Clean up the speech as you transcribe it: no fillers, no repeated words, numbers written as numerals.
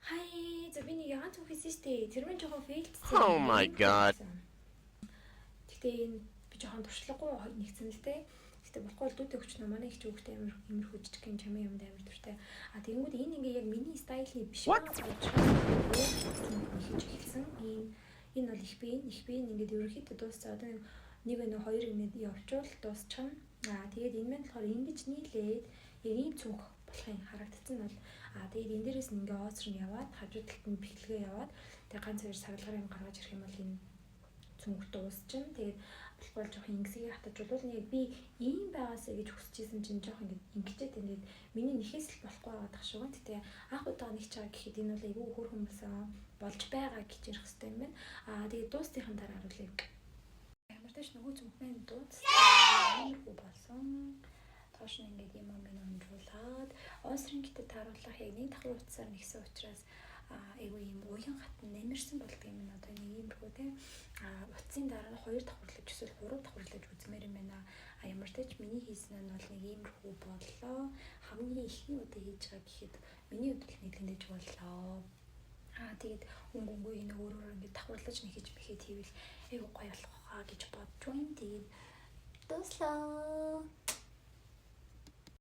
Хай, за би нэг яагаад түүхийсэн штэ. Тэр мань жоохон фейлдсэн. Oh my god. Гэтэ энэ би жоохон туршлагагүй нэгсэн л дээ. Гэтэ болохгүй л дүүтэй хүч нөө манай их хүүхдээ амар хүчтэй юм чамын юмд амар дуртай. А тэгэнгүүт энэ ингээ яг миний стайлын биш байна гэж хэлсэн. Энэ бол их би ингээд ерөөхдөө дуусцаа одоо нэг өнөө хоёр ингээд явчвал дуусчихна. Тэгээд энэ маань болохоор ингэж нийлээд яг ийм цүнх болохын харагдсан нь бол тэгээд энэ дээрээс нь ингээ ооцор нь яваад хажуу талд нь бэлтгэлгээ яваад тэгээд ганц хоёр саргалгаар юм гаргаж ирэх юм бол энэ цүнх дуусчихна. Тэгээд болохгүй жоох ингэсгийг хатажвал нэг би ийм байгаасаа гэж хүсчихсэн чинь жоох ингэчээд тэгээд миний нэхээс л болохгүй байгаа дах шүү. Гэтэ анх удаа нэг чагаа гэхэд энэ бол айгүй хөөрхөн болж байгаа гэж ярих хэрэгтэй юм байна. Тэгээд дуустын дараа харуулъя. Ямар ч нөгөө цүнх маань дууссан болсон. Тоош нь ингээд юм унжуулаад оосрын гитэ тааруулах яг нэг давхар утсаар нэгсэн учраас айгүй юм уян хатан нэмэрсэн болдго юм байна. Одоо нэг иймэрхүү те утсын дараа хоёр давхарлаж эсвэл гурав давхарлаж үзмээр юм байна. Ямар ч тач миний хийсэн нь бол нэг иймэрхүү боллоо. Хамгийн ихний удаа хийж байгаа гэхэд миний хөдөл нэглэндэж боллоо. Тэгээд өнгөнгөө энэ өөрөөр ингээд давхарлаж нэхэж мэхэд хийвэл айгүй гоё болох хаа гэж бодож байна. Тэгээд дуслаа.